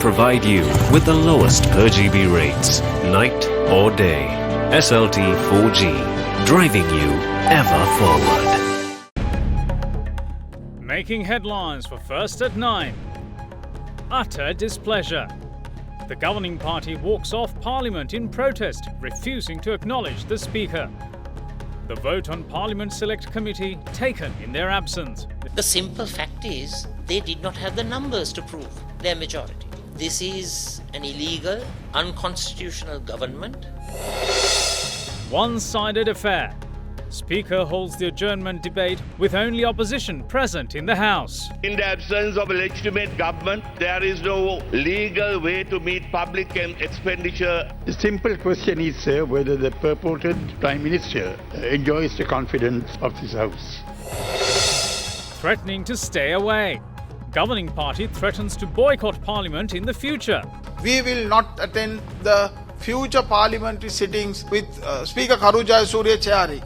provide you with the lowest per GB rates, night or day. SLT 4G, driving you ever forward. Making headlines for First at 9. Utter displeasure. The governing party walks off Parliament in protest, refusing to acknowledge the Speaker. The vote on Parliament Select Committee taken in their absence. The simple fact is they did not have the numbers to prove their majority. This is an illegal, unconstitutional government. One-sided affair. Speaker holds the adjournment debate with only opposition present in the House. In the absence of a legitimate government, there is no legal way to meet public expenditure. The simple question is, sir, whether the purported Prime Minister enjoys the confidence of this House. Threatening to stay away. Governing party threatens to boycott Parliament in the future. We will not attend the future parliamentary sittings with Speaker Karu Jayasuriya chairing.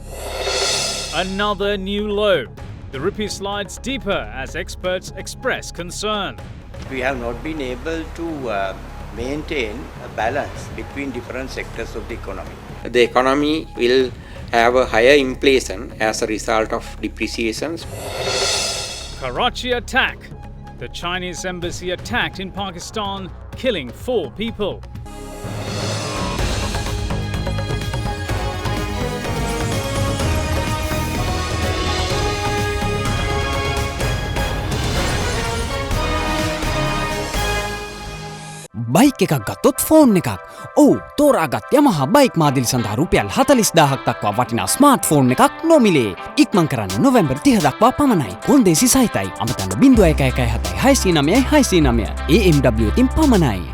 Another new low. The rupee slides deeper as experts express concern. We have not been able to maintain a balance between different sectors of the economy. The economy will have a higher inflation as a result of depreciations. Karachi attack. The Chinese embassy attacked in Pakistan, killing 4 people. Bike එකක් ගත්තොත් phone එකක්. ඔව් තෝරාගත් යමහා bike මාදිලි සඳහා රුපියල් 40000ක් දක්වා වටිනා smart phone එකක් නොමිලේ. ඉක්මන් කරන්න නොවැම්බර් 30 දක්වා පමණයි. කොන්දේසි සහිතයි. අමතන්න 0117 AMW තින් පමණයි.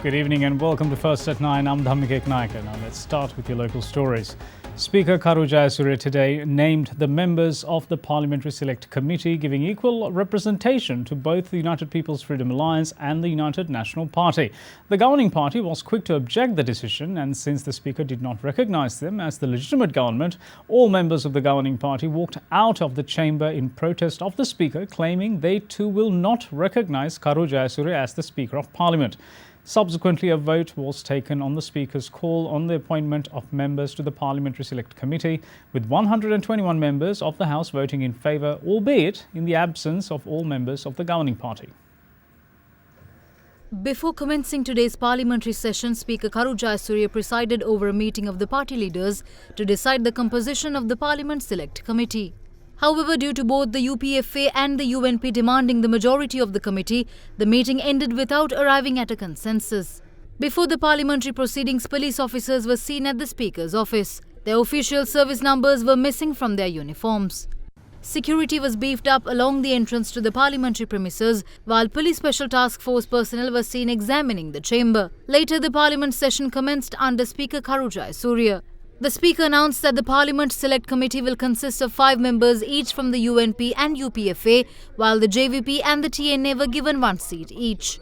Good evening and welcome to First at 9. I'm Dhammik Eknaika. Now let's start with your local stories. Speaker Karu Jayasuriya today named the members of the Parliamentary Select Committee, giving equal representation to both the United People's Freedom Alliance and the United National Party. The governing party was quick to object the decision, and since the Speaker did not recognise them as the legitimate government, all members of the governing party walked out of the chamber in protest of the Speaker, claiming they too will not recognise Karu Jayasuriya as the Speaker of Parliament. Subsequently, a vote was taken on the Speaker's call on the appointment of members to the Parliamentary Select Committee, with 121 members of the House voting in favour, albeit in the absence of all members of the governing party. Before commencing today's parliamentary session, Speaker Karu Jayasuriya presided over a meeting of the party leaders to decide the composition of the Parliament Select Committee. However, due to both the UPFA and the UNP demanding the majority of the committee, the meeting ended without arriving at a consensus. Before the parliamentary proceedings, police officers were seen at the Speaker's office. Their official service numbers were missing from their uniforms. Security was beefed up along the entrance to the parliamentary premises, while Police Special Task Force personnel were seen examining the chamber. Later, the parliament session commenced under Speaker Karu Jayasuriya. The Speaker announced that the Parliament Select Committee will consist of 5 members each from the UNP and UPFA, while the JVP and the TNA were given 1 seat each.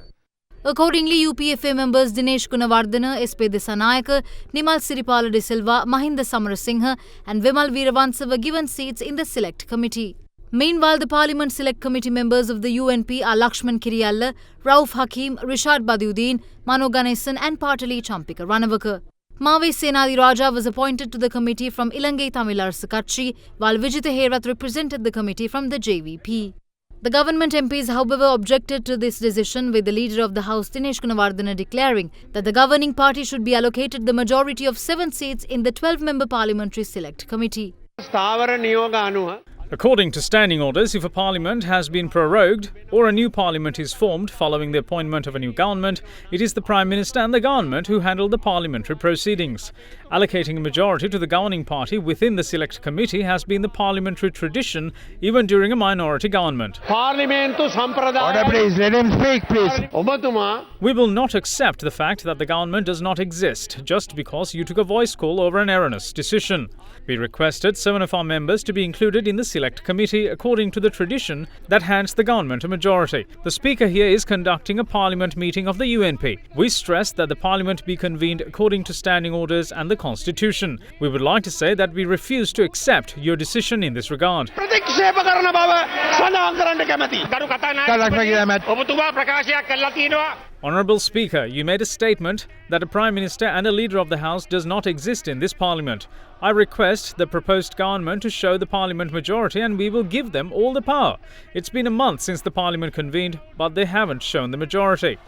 Accordingly, UPFA members Dinesh Gunawardena, SP Disanayaka, Nimal Siripala de Silva, Mahinda Samarasinghe and Vimal Veeravansa were given seats in the Select Committee. Meanwhile, the Parliament Select Committee members of the UNP are Lakshman Kiriyalla, Rauf Hakim, Rishad Badiuddin, Mano Ganesan and Patali Champika Ranavaka. Mawe Senadi Raja was appointed to the committee from Ilangai Tamil Arasu Katchi, while Vijitha Herath represented the committee from the JVP. The government MPs, however, objected to this decision, with the leader of the House, Dinesh Gunawardena, declaring that the governing party should be allocated the majority of 7 seats in the 12-member Parliamentary Select Committee. According to standing orders, if a parliament has been prorogued or a new parliament is formed following the appointment of a new government, it is the Prime Minister and the government who handle the parliamentary proceedings. Allocating a majority to the governing party within the Select Committee has been the parliamentary tradition even during a minority government. Order, please. Let him speak, please. We will not accept the fact that the government does not exist just because you took a voice call over an erroneous decision. We requested 7 of our members to be included in the Select Committee according to the tradition that hands the government a majority. The Speaker here is conducting a Parliament meeting of the UNP. We stress that the Parliament be convened according to standing orders and the Constitution. We would like to say that we refuse to accept your decision in this regard. Honourable Speaker, you made a statement that a Prime Minister and a Leader of the House does not exist in this Parliament. I request the proposed government to show the Parliament majority and we will give them all the power. It's been a month since the Parliament convened, but they haven't shown the majority.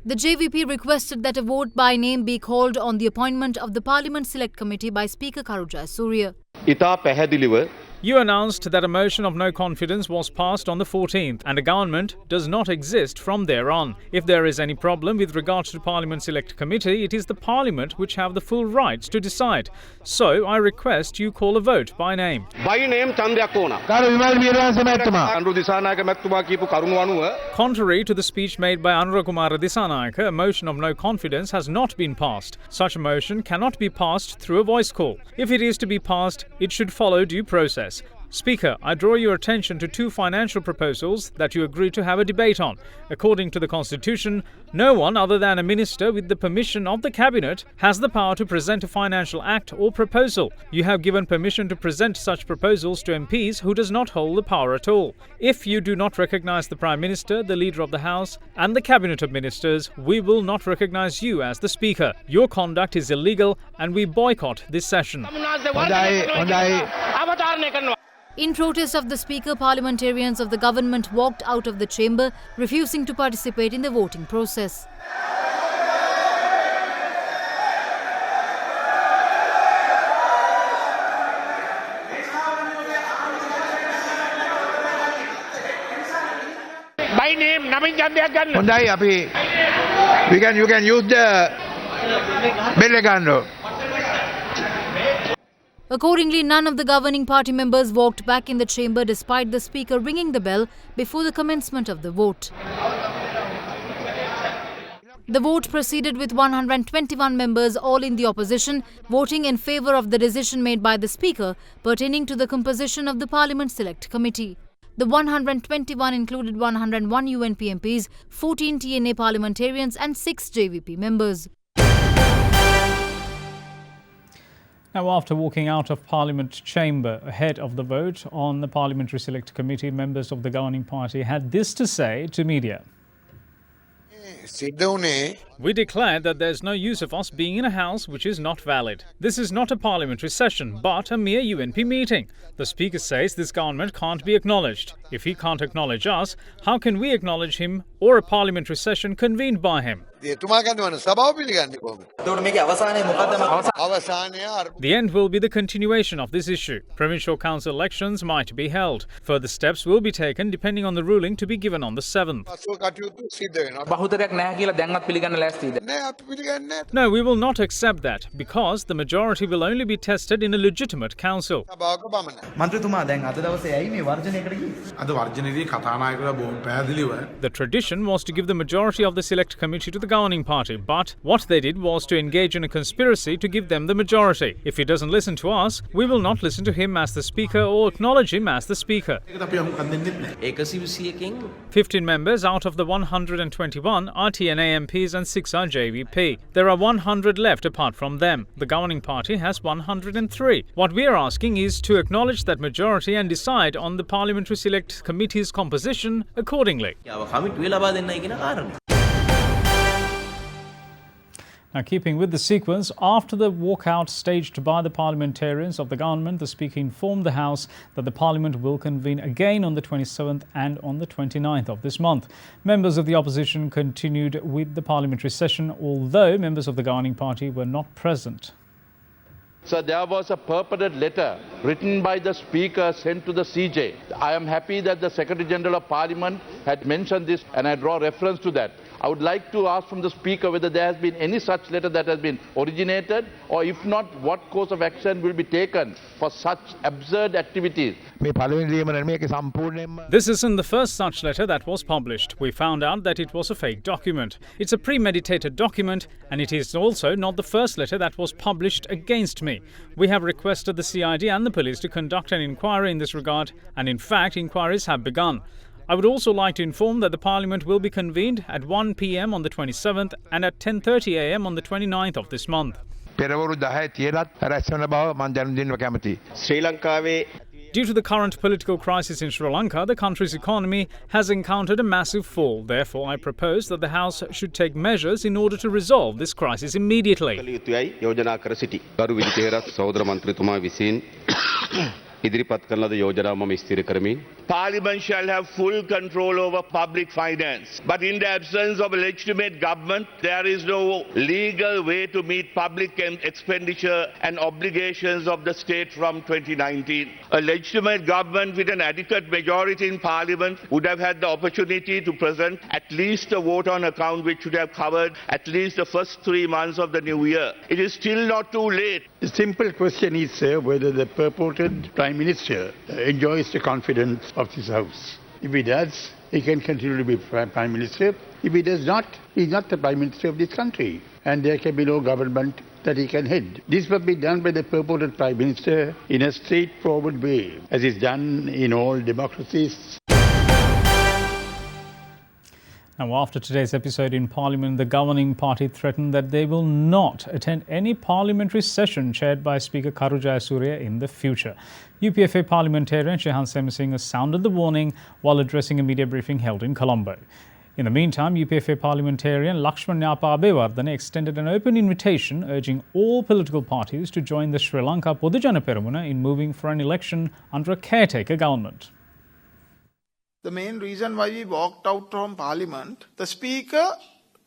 The JVP requested that a vote by name be called on the appointment of the Parliament Select Committee by Speaker Karu Jayasuriya. ඉතා පැහැදිලිව You announced that a motion of no confidence was passed on the 14th and a government does not exist from there on. If there is any problem with regards to Parliament Select Committee, it is the Parliament which have the full rights to decide. So I request you call a vote by name. by name ඡන්දයක් ඕන. Contrary to the speech made by Anurakkumara Disanayaka, a motion of no confidence has not been passed. Such a motion cannot be passed through a voice call. If it is to be passed, it should follow due process. Speaker, I draw your attention to two financial proposals that you agreed to have a debate on. According to the Constitution, no one other than a minister with the permission of the Cabinet has the power to present a financial act or proposal. You have given permission to present such proposals to MPs who does not hold the power at all. If you do not recognise the Prime Minister, the Leader of the House and the Cabinet of Ministers, we will not recognise you as the Speaker. Your conduct is illegal and we boycott this session. In protest of the Speaker, parliamentarians of the government walked out of the chamber, refusing to participate in the voting process. by name නමින් ඡන්දයක් ගන්න. හොඳයි අපි you can use the bell ගන්න. Accordingly, none of the governing party members walked back in the chamber despite the Speaker ringing the bell before the commencement of the vote. The vote proceeded with 121 members, all in the opposition, voting in favour of the decision made by the Speaker pertaining to the composition of the Parliament Select Committee. The 121 included 101 UNP MPs, 14 TNA parliamentarians and 6 JVP members. Now, after walking out of Parliament chamber ahead of the vote on the Parliamentary Select Committee, members of the governing party had this to say to media. We declare that there is no use of us being in a house which is not valid. This is not a parliamentary session, but a mere UNP meeting. The Speaker says this government can't be acknowledged. If he can't acknowledge us, how can we acknowledge him or a parliamentary session convened by him? The end will be the continuation of this issue. Provincial council elections might be held. Further steps will be taken depending on the ruling to be given on the 7th. No, we will not accept that because the majority will only be tested in a legitimate council. The tradition was to give the majority of the select committee to the governing party, but what they did was to engage in a conspiracy to give them the majority. If he doesn't listen to us, we will not listen to him as the Speaker or acknowledge him as the Speaker. 15 members out of the 121 are TNA MPs and 6 are JVP. There are 100 left apart from them. The governing party has 103. What we are asking is to acknowledge that majority and decide on the Parliamentary Select Committee's composition accordingly. Now, keeping with the sequence, after the walkout staged by the parliamentarians of the government, the Speaker informed the House that the Parliament will convene again on the 27th and on the 29th of this month. Members of the opposition continued with the parliamentary session, although members of the governing party were not present. So there was a purported letter written by the Speaker sent to the CJ. I am happy that the Secretary General of Parliament had mentioned this and I draw reference to that. I would like to ask from the Speaker whether there has been any such letter that has been originated, or if not, what course of action will be taken for such absurd activities. This isn't the first such letter that was published. We found out that it was a fake document. It's a premeditated document, and it is also not the first letter that was published against me. We have requested the CID and the police to conduct an inquiry in this regard, and in fact, inquiries have begun. I would also like to inform that the Parliament will be convened at 1 p.m. on the 27th and at 10:30 a.m. on the 29th of this month. Due to the current political crisis in Sri Lanka, the country's economy has encountered a massive fall. Therefore, I propose that the House should take measures in order to resolve this crisis immediately. Parliament shall have full control over public finance. But in the absence of a legitimate government, there is no legal way to meet public expenditure and obligations of the state from 2019. A legitimate government with an adequate majority in Parliament would have had the opportunity to present at least a vote on account which would have covered at least the first 3 months of the new year. It is still not too late. The simple question is, sir, whether the purported Prime Minister enjoys the confidence of this House. If he does, he can continue to be Prime Minister. If he does not, he is not the Prime Minister of this country. And there can be no government that he can head. This must be done by the purported Prime Minister in a straightforward way, as is done in all democracies. Now, after today's episode in Parliament, the governing party threatened that they will not attend any parliamentary session chaired by Speaker Karu Jayasuriya in the future. UPFA parliamentarian Shehan Semasinga sounded the warning while addressing a media briefing held in Colombo. In the meantime, UPFA parliamentarian Lakshman Nyapa Abewardene extended an open invitation urging all political parties to join the Sri Lanka Podujana Peramuna in moving for an election under a caretaker government. The main reason why we walked out from Parliament, the Speaker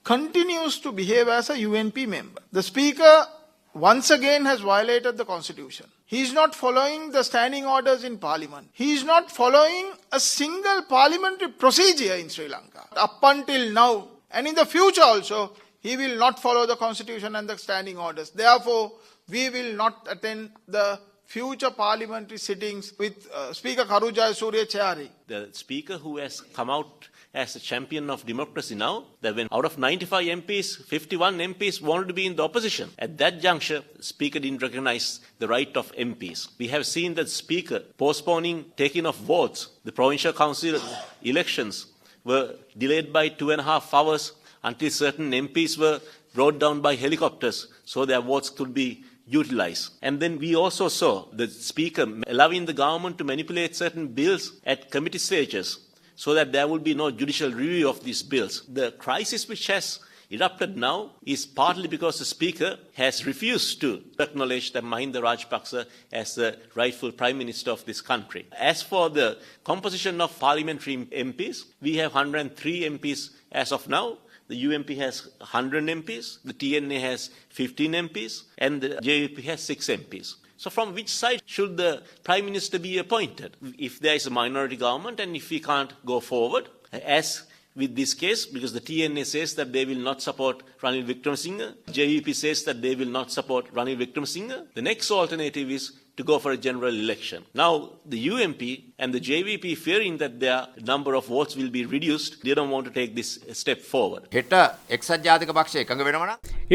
continues to behave as a UNP member. The Speaker once again has violated the Constitution. He is not following the standing orders in Parliament. He is not following a single parliamentary procedure in Sri Lanka. Up until now, and in the future also, he will not follow the Constitution and the standing orders. Therefore, we will not attend the future parliamentary sittings with Speaker Karu Jayasuriya chairing. The Speaker who has come out as a champion of democracy now, that when out of 95 MPs, 51 MPs wanted to be in the opposition. At that juncture, the Speaker didn't recognize the right of MPs. We have seen that Speaker postponing taking of votes. The provincial council elections were delayed by 2.5 hours until certain MPs were brought down by helicopters so their votes could be utilized. And then we also saw the Speaker allowing the government to manipulate certain bills at committee stages so that there will be no judicial review of these bills. The crisis which has erupted now is partly because the Speaker has refused to acknowledge that Mahinda Rajapaksa as the rightful Prime Minister of this country. As for the composition of parliamentary MPs, we have 103 MPs as of now. The UMP has 100 MPs, the TNA has 15 MPs, and the JVP has 6 MPs. So from which side should the Prime Minister be appointed? If there is a minority government and if we can't go forward, as with this case, because the TNA says that they will not support Ranil Wickremesinghe, JVP says that they will not support Ranil Wickremesinghe, the next alternative is to go for a general election. Now, the UMP and the JVP, fearing that their number of votes will be reduced, they don't want to take this step forward. If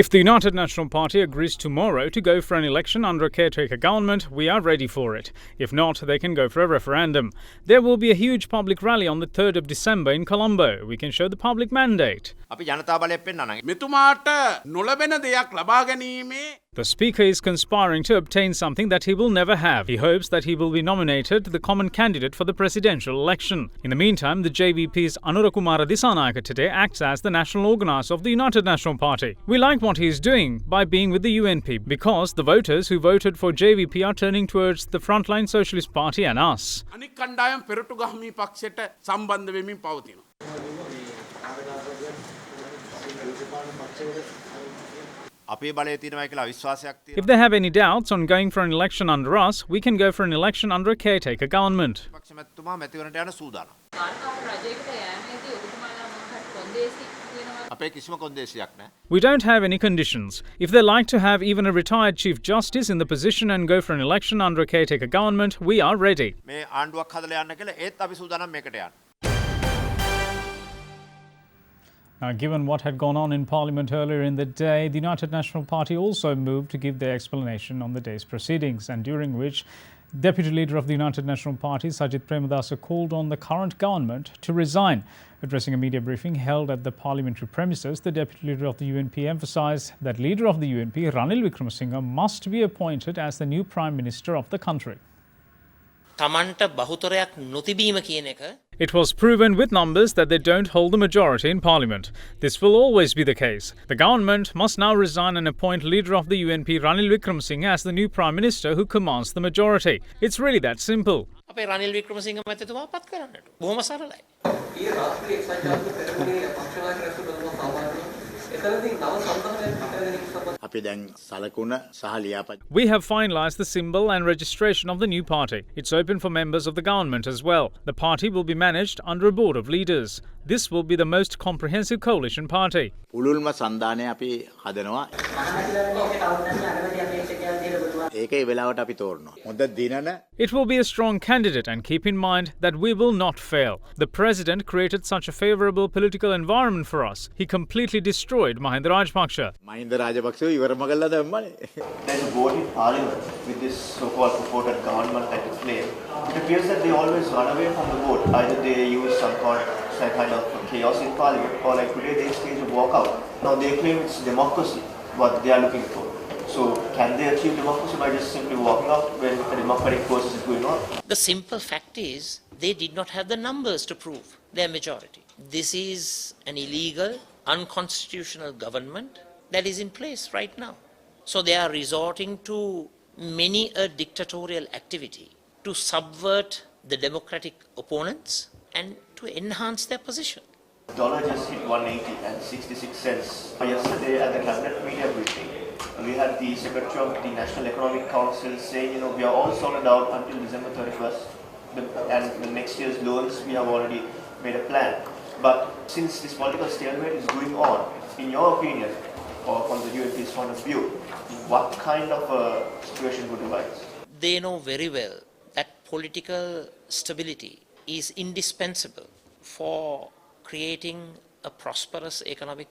the United National Party agrees tomorrow to go for an election under a caretaker government, we are ready for it. If not, they can go for a referendum. There will be a huge public rally on the 3rd of December in Colombo. We can show the public mandate. The Speaker is conspiring to obtain something that he will never have. He hopes that he will be nominated the common candidate for the presidential election. In the meantime, the JVP's Anurakumara Dissanayake today acts as the national organizer of the United National Party. We like what he is doing by being with the UNP because the voters who voted for JVP are turning towards the Frontline Socialist Party and us. If they have any doubts on going for an election under us, we can go for an election under a caretaker government. We don't have any conditions. If they like to have even a retired Chief Justice in the position and go for an election under a caretaker government, we are ready. Now, given what had gone on in Parliament earlier in the day, the United National Party also moved to give their explanation on the day's proceedings, and during which Deputy Leader of the United National Party, Sajith Premadasa, called on the current government to resign. Addressing a media briefing held at the parliamentary premises, the Deputy Leader of the UNP emphasised that Leader of the UNP, Ranil Wickremesinghe, must be appointed as the new Prime Minister of the country. තමන්ට බහුතරයක් නොතිබීම කියන එක It was proven with numbers that they don't hold the majority in parliament. This will always be the case. The government must now resign and appoint leader of the UNP Ranil Wickremesinghe as the new prime minister who commands the majority. It's really that simple. අපේ රනිල් වික්‍රමසිංහ මැතිතුමා පත් කරන්නට. බොහොම සරලයි. We have finalised the symbol and registration of the new party. It's open for members of the government as well. The party will be managed under a board of leaders. This will be the most comprehensive coalition party. උළුල්ම සන්ධානය අපි හදනවා. ඒකේ වෙලාවට අපි තෝරනවා. හොඳ දිනන. It will be a strong candidate, and keep in mind that we will not fail. The president created such a favourable political environment for us. He completely destroyed Mahinda Rajapaksa. Mahinda රාජපක්ෂව ඉවරම කළා දැම්මනේ. There's a board in parliament with this so-called purported government that is played. It appears that they always run away from the vote. Either they use some kind of chaos in parliament, or like today they stage a walkout. Now they claim it's democracy, what they are looking for. So can they achieve democracy by just simply walking out when a democratic process is going on? The simple fact is they did not have the numbers to prove their majority. This is an illegal, unconstitutional government that is in place right now. So they are resorting to many a dictatorial activity to subvert the democratic opponents and to enhance their position. Dollar just hit 180 and 66 cents. Yesterday at the cabinet media briefing, we had the secretary of the National Economic Council saying, we are all sorted out until December 31st. And the next year's loans, we have already made a plan. But since this political stalemate is going on, in your opinion, or from the UNP's point of view, what kind of a situation would arise? They know very well that political stability is indispensable for creating a prosperous economic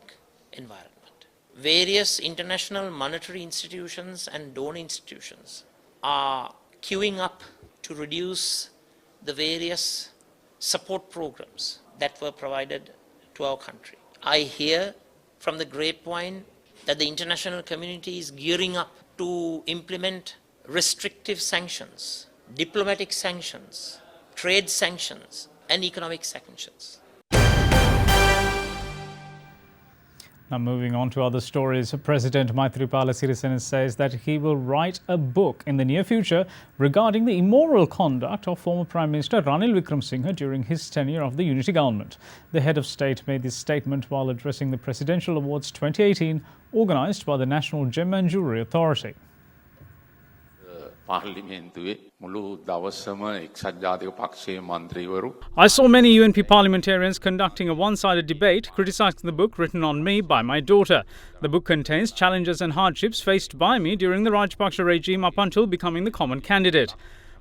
environment. Various international monetary institutions and donor institutions are queuing up to reduce the various support programs that were provided to our country. I hear from the grapevine that the international community is gearing up to implement restrictive sanctions, diplomatic sanctions, trade sanctions, and economic sanctions. Now moving on to other stories, President Maithripala Sirisena says that he will write a book in the near future regarding the immoral conduct of former Prime Minister Ranil Wickremesinghe during his tenure of the unity government. The head of state made this statement while addressing the Presidential Awards 2018 organised by the National Gem and Jewellery Authority. I saw many UNP parliamentarians conducting a one-sided debate criticising the book written on me by my daughter. The book contains challenges and hardships faced by me during the Rajapaksa regime up until becoming the common candidate.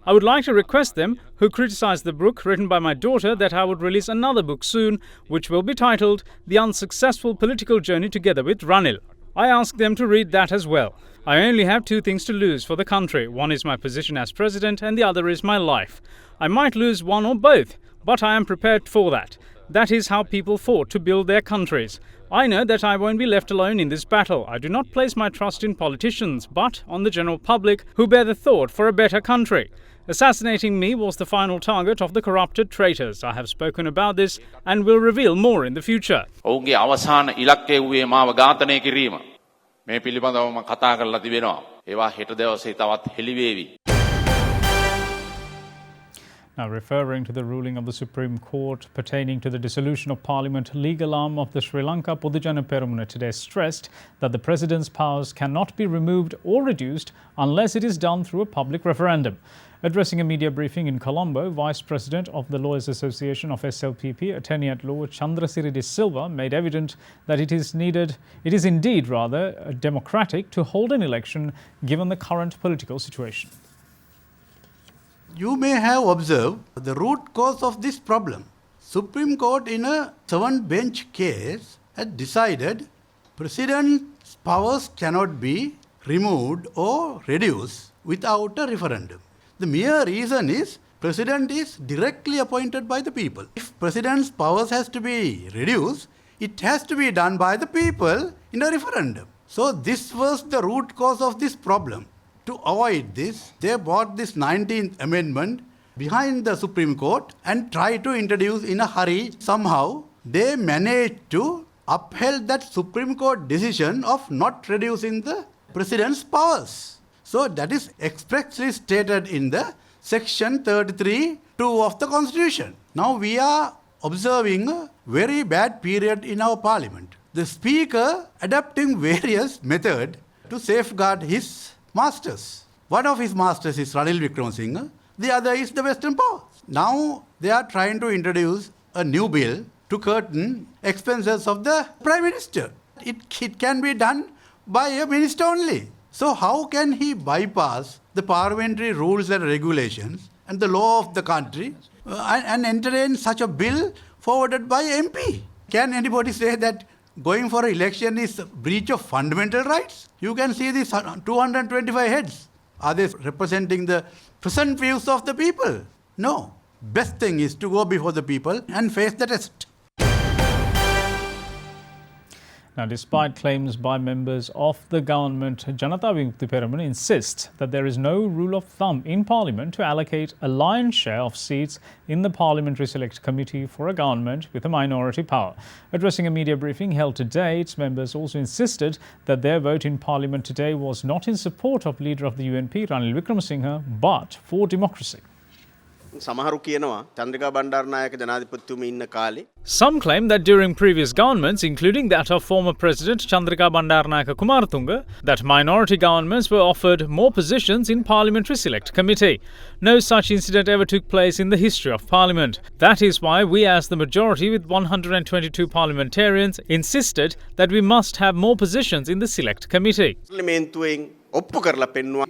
I would like to request them who criticised the book written by my daughter that I would release another book soon, which will be titled The Unsuccessful Political Journey Together with Ranil. I ask them to read that as well. I only have two things to lose for the country. One is my position as president and the other is my life. I might lose one or both, but I am prepared for that. That is how people fought to build their countries. I know that I won't be left alone in this battle. I do not place my trust in politicians, but on the general public who bear the thought for a better country. Assassinating me was the final target of the corrupted traitors. I have spoken about this and will reveal more in the future. මේ පිළිබඳව මම කතා කරලා තිබෙනවා. ඒවා හෙට දවසේ තවත් හෙළිවේවි. Now, referring to the ruling of the Supreme Court pertaining to the dissolution of Parliament, legal arm of the Sri Lanka Podujana Peramuna today stressed that the President's powers cannot be removed or reduced unless it is done through a public referendum. Addressing a media briefing in Colombo, Vice President of the Lawyers Association of SLPP, Attorney at Law Chandrasiri De Silva, made evident that it is indeed democratic to hold an election given the current political situation. You may have observed the root cause of this problem. Supreme Court in a 7-bench case had decided President's powers cannot be removed or reduced without a referendum. The mere reason is President is directly appointed by the people. If President's powers has to be reduced, it has to be done by the people in a referendum. So this was the root cause of this problem. To avoid this, they brought this 19th Amendment behind the Supreme Court and tried to introduce in a hurry. Somehow they managed to uphold that Supreme Court decision of not reducing the President's powers. So that is expressly stated in the Section 33(2) of the Constitution. Now we are observing a very bad period in our Parliament. The Speaker adopting various methods to safeguard his masters. One of his masters is Ranil Wickremesinghe, the other is the Western powers. Now they are trying to introduce a new bill to curtain expenses of the Prime Minister. It can be done by a minister only. So how can he bypass the parliamentary rules and regulations and the law of the country and entertain such a bill forwarded by MP? Can anybody say that going for an election is a breach of fundamental rights? You can see these 225 heads. Are they representing the present views of the people? No. Best thing is to go before the people and face the test. Now, despite claims by members of the government, Janata Vimukti Peramuna insists that there is no rule of thumb in Parliament to allocate a lion's share of seats in the Parliamentary Select Committee for a government with a minority power. Addressing a media briefing held today, its members also insisted that their vote in Parliament today was not in support of leader of the UNP, Ranil Wickremesinghe, but for democracy. සමහරු කියනවා චන්ද්‍රිකා බණ්ඩාරනායක ජනාධිපතිතුමී ඉන්න කාලේ Some claim that during previous governments, including that of former President Chandrika Bandaranaike Kumaratunga, that minority governments were offered more positions in Parliamentary Select Committee. No such incident ever took place in the history of Parliament. That is why we as the majority with 122 parliamentarians insisted that we must have more positions in the Select Committee. පාර්ලිමේන්තුවෙන් ඔප්පු කරලා පෙන්නුවා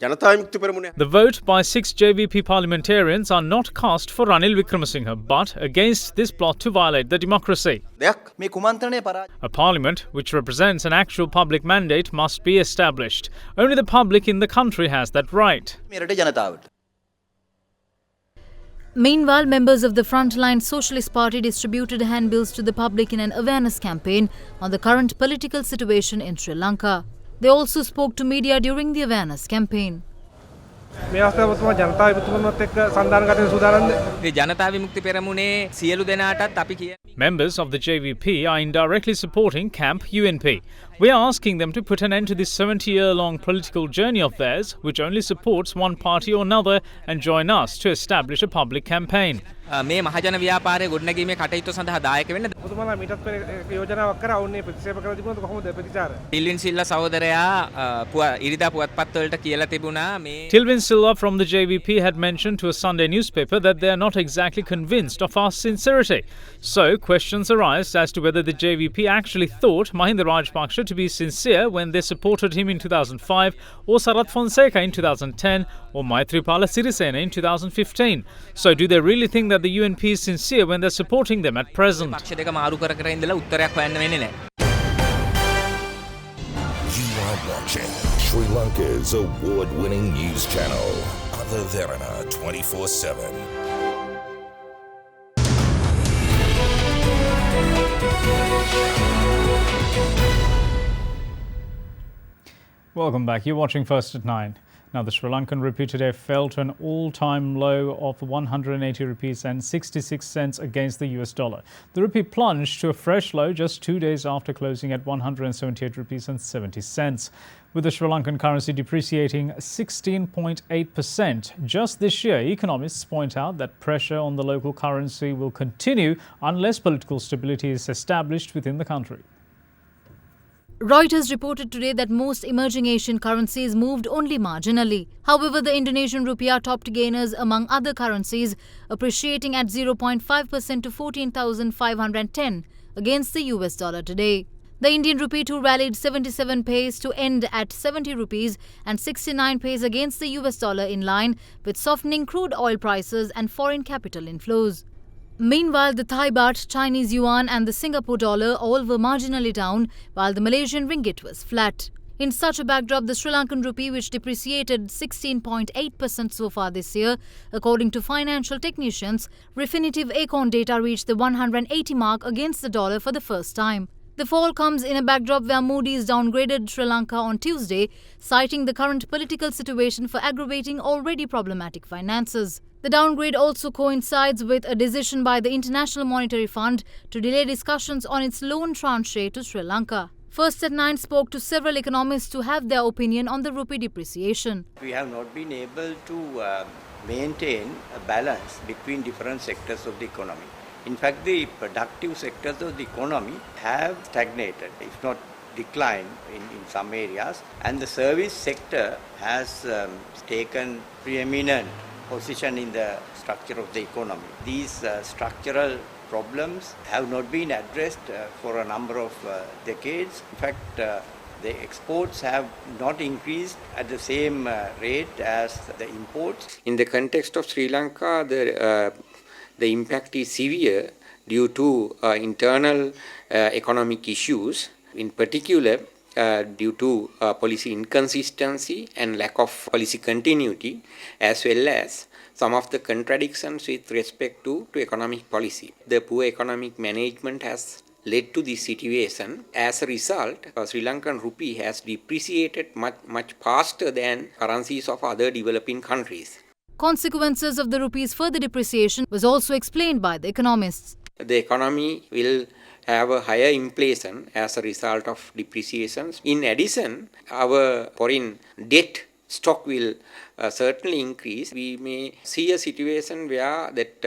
The vote by 6 JVP parliamentarians are not cast for Ranil Wickremesinghe, but against this plot to violate the democracy. A parliament which represents an actual public mandate must be established. Only the public in the country has that right. Meanwhile, members of the Frontline Socialist Party distributed handbills to the public in an awareness campaign on the current political situation in Sri Lanka. They also spoke to media during the awareness campaign. Members of the JVP are indirectly supporting Camp UNP. We are asking them to put an end to this 70-year-long political journey of theirs, which only supports one party or another, and join us to establish a public campaign. මේ මහජන ව්‍යාපාරයේ ගොඩනැගීමේ කටයුතු සඳහා දායක වෙන්න ඔබතුමාලා මීටත් පෙර යෝජනාවක් කරා වුණේ ප්‍රතික්ෂේප කරලා තිබුණාද කොහොමද ප්‍රතිචාර? ටිල්වින් සිල්ලා සහෝදරයා ඉරිදා පුවත්පත් වලට කියලා තිබුණා මේ Tilvin Silva from the JVP had mentioned to a Sunday newspaper that they are not exactly convinced of our sincerity. So questions arise as to whether the JVP actually thought Mahinda Rajapaksa to be sincere when they supported him in 2005, or Sarath Fonseca in 2010, or Maithripala Sirisena in 2015. So do they really think that the UNP is sincere when they're supporting them at present? You are watching Sri Lanka's award-winning news channel, Derana 24/7. Welcome back. You're watching First at 9. Now, the Sri Lankan rupee today fell to an all-time low of 180 rupees and 66 cents against the US dollar. The rupee plunged to a fresh low just 2 days after closing at 178 rupees and 70 cents. With the Sri Lankan currency depreciating 16.8% just this year, economists point out that pressure on the local currency will continue unless political stability is established within the country. Reuters reported today that most emerging Asian currencies moved only marginally. However, the Indonesian rupiah topped gainers among other currencies, appreciating at 0.5% to 14,510 against the US dollar today. The Indian rupee too rallied 77 paise to end at 70 rupees and 69 paise against the US dollar, in line with softening crude oil prices and foreign capital inflows. Meanwhile, the Thai baht, Chinese yuan and the Singapore dollar all were marginally down, while the Malaysian ringgit was flat. In such a backdrop, the Sri Lankan rupee, which depreciated 16.8% so far this year, according to financial technicians, Refinitiv Econ data reached the 180 mark against the dollar for the first time. The fall comes in a backdrop where Moody's downgraded Sri Lanka on Tuesday, citing the current political situation for aggravating already problematic finances. The downgrade also coincides with a decision by the International Monetary Fund to delay discussions on its loan tranche to Sri Lanka. First at 9 spoke to several economists to have their opinion on the rupee depreciation. We have not been able to maintain a balance between different sectors of the economy. In fact, the productive sectors of the economy have stagnated, if not declined in some areas, and the service sector has taken preeminent position in the structure of the economy. These structural problems have not been addressed for a number of decades. In fact, the exports have not increased at the same rate as the imports. In the context of Sri Lanka, the impact is severe due to internal economic issues, in particular due to policy inconsistency and lack of policy continuity, as well as some of the contradictions with respect to economic policy. The poor economic management has led to this situation. As a result, Sri Lankan rupee has depreciated much faster than currencies of other developing countries. Consequences of the rupee's further depreciation was also explained by the economists. The economy will have a higher inflation as a result of depreciations. In addition, our foreign debt stock will certainly increase. We may see a situation where that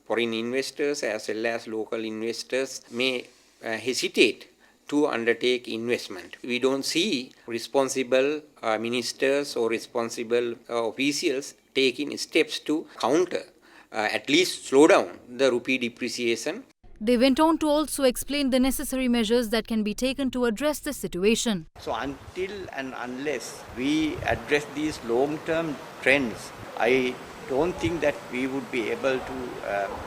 foreign investors as well as local investors may hesitate to undertake investment. We don't see responsible ministers or responsible officials taking steps to counter, at least slow down the rupee depreciation. They went on to also explain the necessary measures that can be taken to address the situation. So until and unless we address these long-term trends, I don't think that we would be able to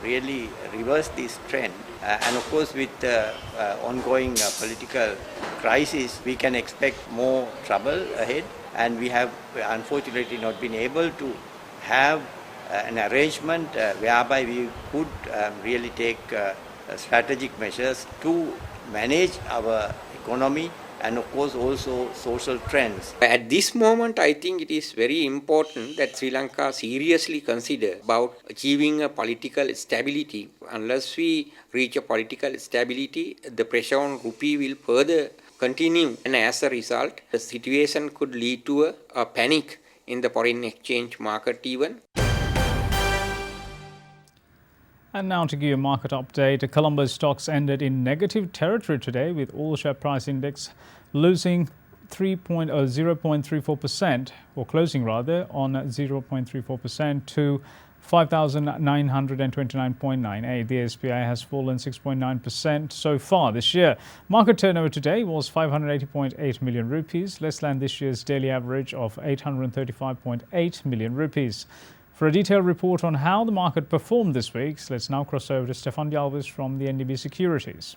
really reverse this trend. And of course, with the ongoing political crisis, we can expect more trouble ahead. And we have unfortunately not been able to have an arrangement whereby we could really take strategic measures to manage our economy and of course also social trends. At this moment, I think it is very important that Sri Lanka seriously consider about achieving a political stability. Unless we reach a political stability, the pressure on rupee will further continue, and as a result, the situation could lead to a panic in the foreign exchange market even. And now to give you a market update, Colombo's stocks ended in negative territory today, with all share price index losing 0.34%, or closing rather, on 0.34% to 5,929.98. The SPI has fallen 6.9% so far this year. Market turnover today was 580.8 million rupees, less than this year's daily average of 835.8 million rupees. For a detailed report on how the market performed this week, let's now cross over to Stefan Jalvis from the NDB Securities.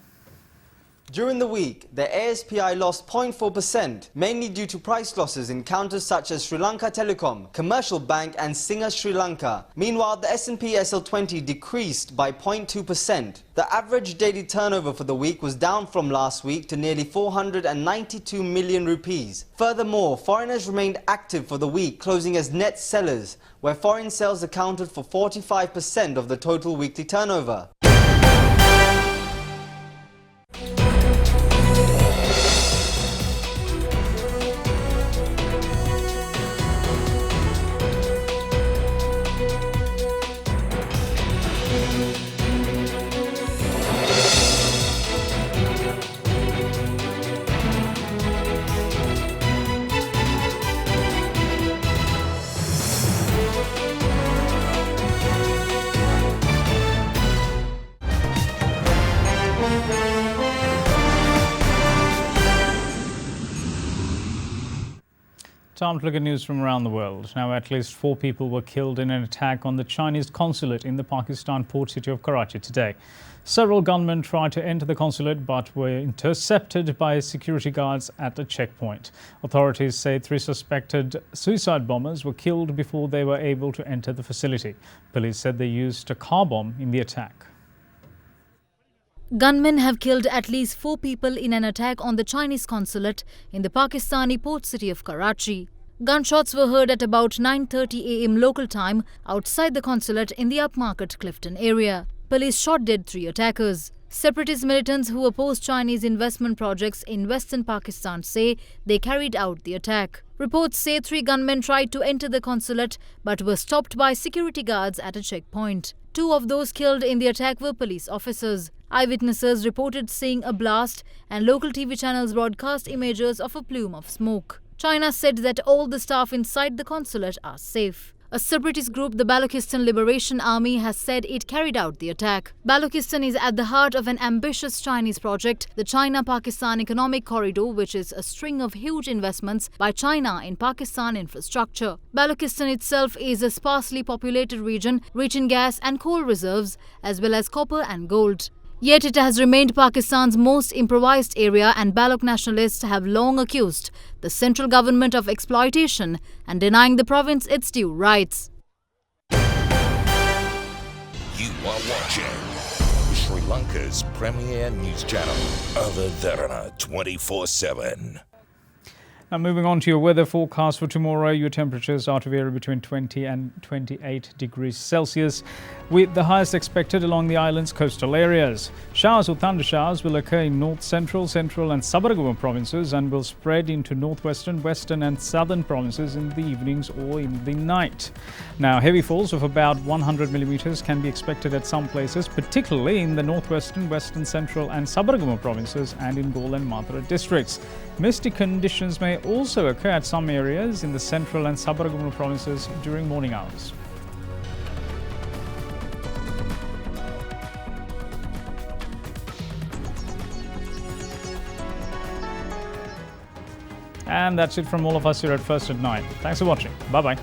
During the week, the ASPI lost 0.4%, mainly due to price losses in counters such as Sri Lanka Telecom, Commercial Bank and Singer Sri Lanka. Meanwhile, the S&P SL20 decreased by 0.2%. The average daily turnover for the week was down from last week to nearly 492 million rupees. Furthermore, foreigners remained active for the week, closing as net sellers, where foreign sales accounted for 45% of the total weekly turnover. Time to look at news from around the world. Now, at least 4 people were killed in an attack on the Chinese consulate in the Pakistan port city of Karachi today. Several gunmen tried to enter the consulate but were intercepted by security guards at a checkpoint. Authorities say 3 suspected suicide bombers were killed before they were able to enter the facility. Police said they used a car bomb in the attack. Gunmen have killed at least 4 people in an attack on the Chinese consulate in the Pakistani port city of Karachi. Gunshots were heard at about 9:30 am local time outside the consulate in the upmarket Clifton area. Police shot dead 3 attackers. Separatist militants who oppose Chinese investment projects in western Pakistan say they carried out the attack. Reports say 3 gunmen tried to enter the consulate but were stopped by security guards at a checkpoint. 2 of those killed in the attack were police officers. Eyewitnesses reported seeing a blast and local TV channels broadcast images of a plume of smoke. China said that all the staff inside the consulate are safe. A separatist group, the Balochistan Liberation Army, has said it carried out the attack. Balochistan is at the heart of an ambitious Chinese project, the China-Pakistan Economic Corridor, which is a string of huge investments by China in Pakistan infrastructure. Balochistan itself is a sparsely populated region rich in gas and coal reserves, as well as copper and gold. Yet it has remained Pakistan's most improvised area, and Baloch nationalists have long accused the central government of exploitation and denying the province its due rights. You are watching Sri Lanka's premier news channel, Derana 24/7. Now moving on to your weather forecast for tomorrow, your temperatures are to vary between 20 and 28 degrees Celsius, with the highest expected along the island's coastal areas. Showers or thunder showers will occur in north central, central and Sabaragamuwa provinces and will spread into northwestern, western and southern provinces in the evenings or in the night. Now, heavy falls of about 100 millimeters can be expected at some places, particularly in the northwestern, western, central and Sabaragamuwa provinces and in Galle and Mathura districts. Misty conditions may also occur at some areas in the central and Sabaragamuwa provinces during morning hours. And that's it from all of us here at First at 9. Thanks for watching. Bye-bye.